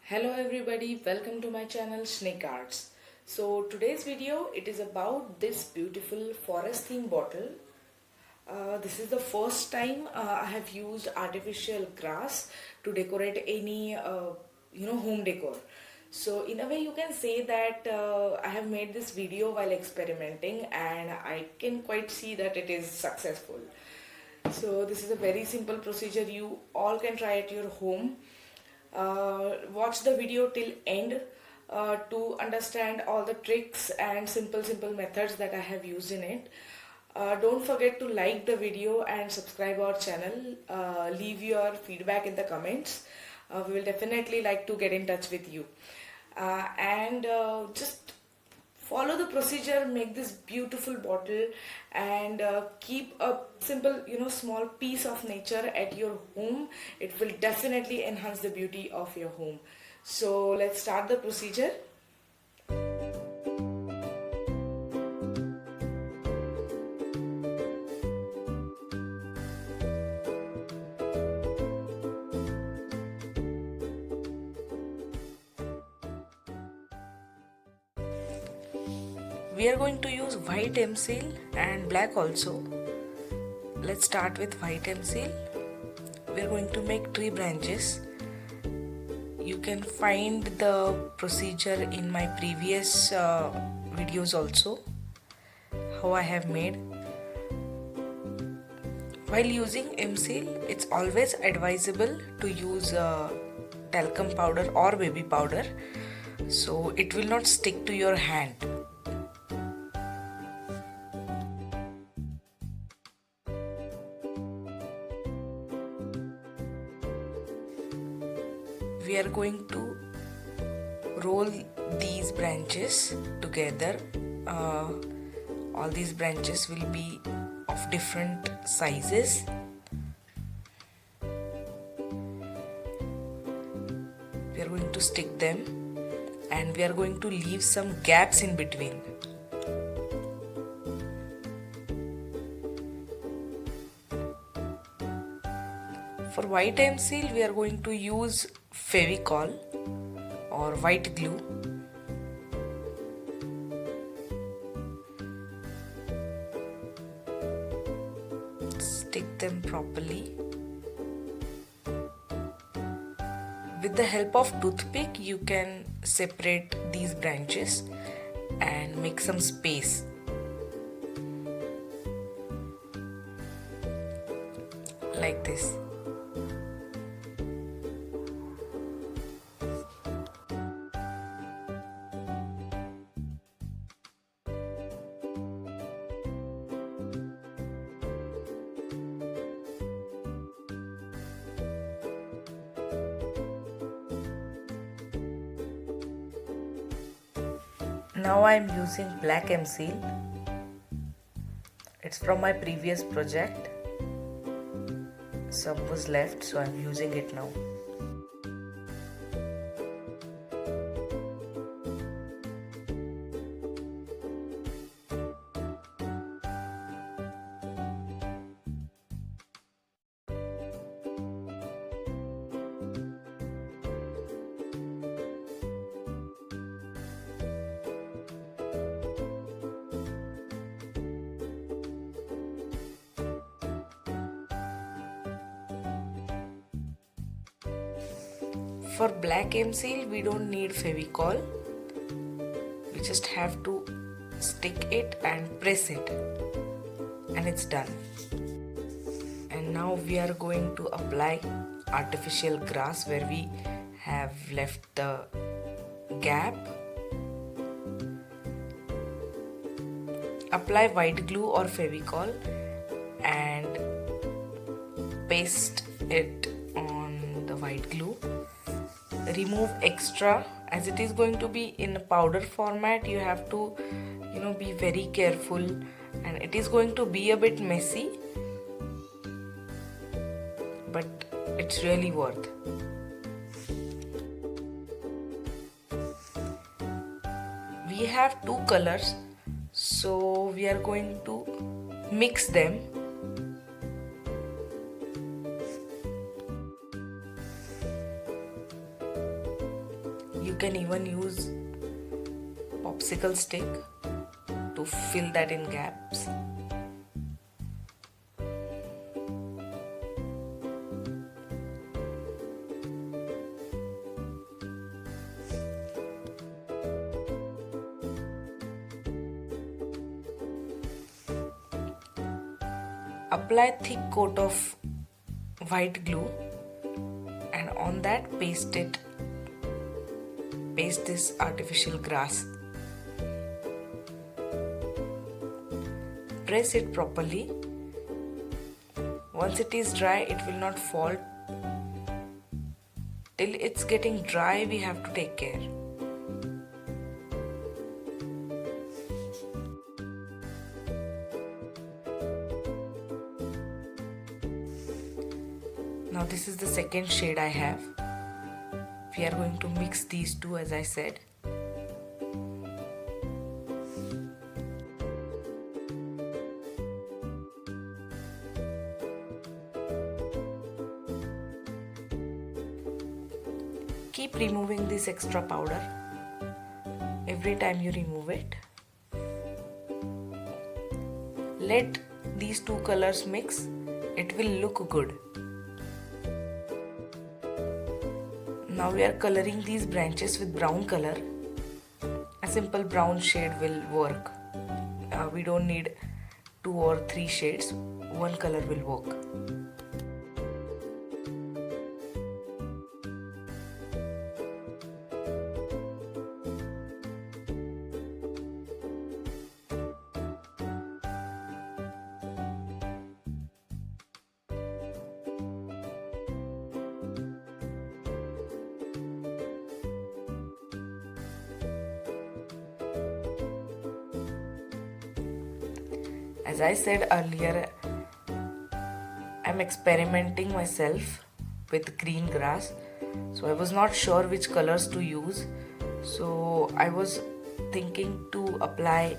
Hello everybody, welcome to my channel Shnik Arts. So today's video it is about this beautiful forest theme bottle. This is the first time I have used artificial grass to decorate any home decor. So in a way you can say that I have made this video while experimenting and I can quite see that it is successful. So this is a very simple procedure you all can try at your home. Watch the video till end to understand all the tricks and simple methods that I have used in it. Don't forget to like the video and subscribe our channel. Leave your feedback in the comments. We will definitely like to get in touch with you. And just follow the procedure, make this beautiful bottle and keep a simple small piece of nature at your home. It will definitely enhance the beauty of your home. So let's start the procedure. We are going to use white M seal and black also. Let's start with white M seal. We are going to make tree branches. You can find the procedure in my previous videos also, how I have made. While using M seal, it's always advisable to use talcum powder or baby powder so it will not stick to your hand. We are going to roll these branches together. All these branches will be of different sizes. We are going to stick them and we are going to leave some gaps in between. For white M seal, we are going to use Fevicol or white glue. Stick them properly. With the help of toothpick, you can separate these branches and make some space. Like this. Now I am using black M seal. It's from my previous project. Some was left, so I am using it now. For black M seal, we don't need Fevicol. We just have to stick it and press it, and it's done. And now we are going to apply artificial grass where we have left the gap. Apply white glue or Fevicol and paste it on the white glue. Remove extra, as it is going to be in a powder format. You have to be very careful and it is going to be a bit messy, but it's really worth. We have two colors, so we are going to mix them. You can even use popsicle stick to fill that in gaps. Apply thick coat of white glue and on that paste this artificial grass. Press it properly. Once it is dry, it will not fall. Till it's getting dry, we have to take care. Now this is the second shade I have. We are going to mix these two, as I said. Keep removing this extra powder every time you remove it. Let these two colors mix, it will look good. Now we are coloring these branches with brown color. A simple brown shade will work. We don't need 2 or 3 shades. One color will work. As I said earlier, I'm experimenting myself with green grass. So I was not sure which colors to use. So I was thinking to apply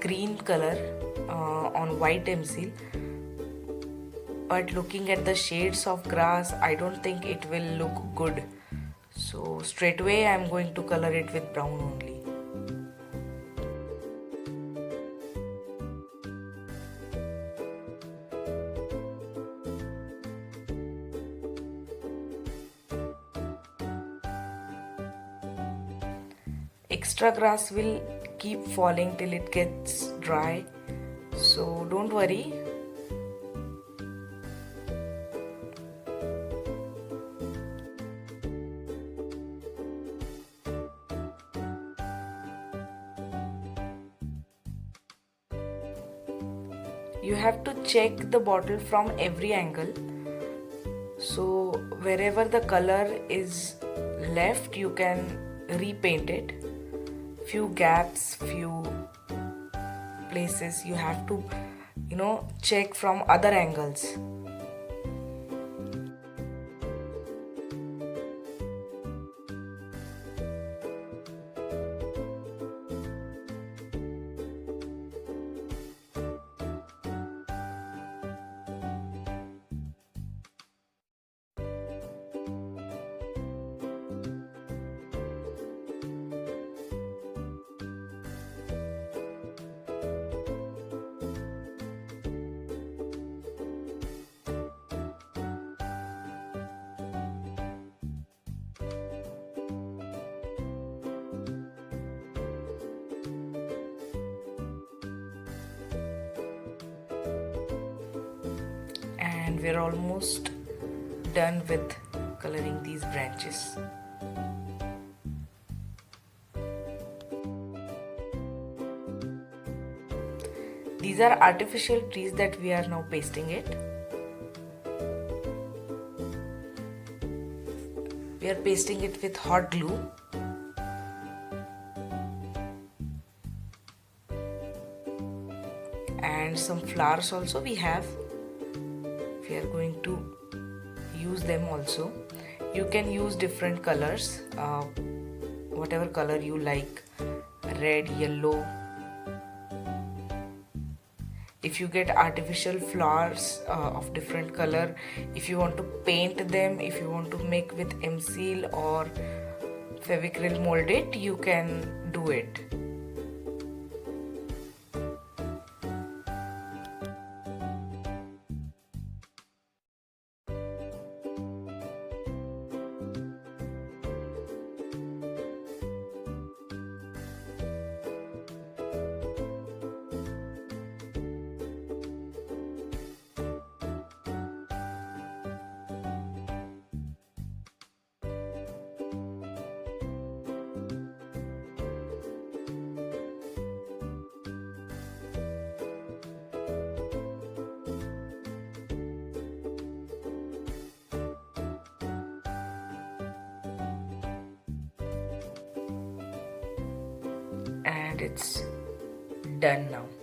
green color on white emsil. But looking at the shades of grass, I don't think it will look good. So straight away I'm going to color it with brown only. Extra grass will keep falling till it gets dry, so don't worry. You have to check the bottle from every angle, so wherever the color is left you can repaint it. Few gaps, few places you have to check from other angles. And we're almost done with coloring these branches. These are artificial trees that we are now pasting it. We are pasting it with hot glue. And some flowers also we have. We are going to use them also. You can use different colors, whatever color you like, red, yellow. If you get artificial flowers of different color, if you want to paint them, if you want to make with emsil or Fevicryl mold it, you can do it. And it's done now.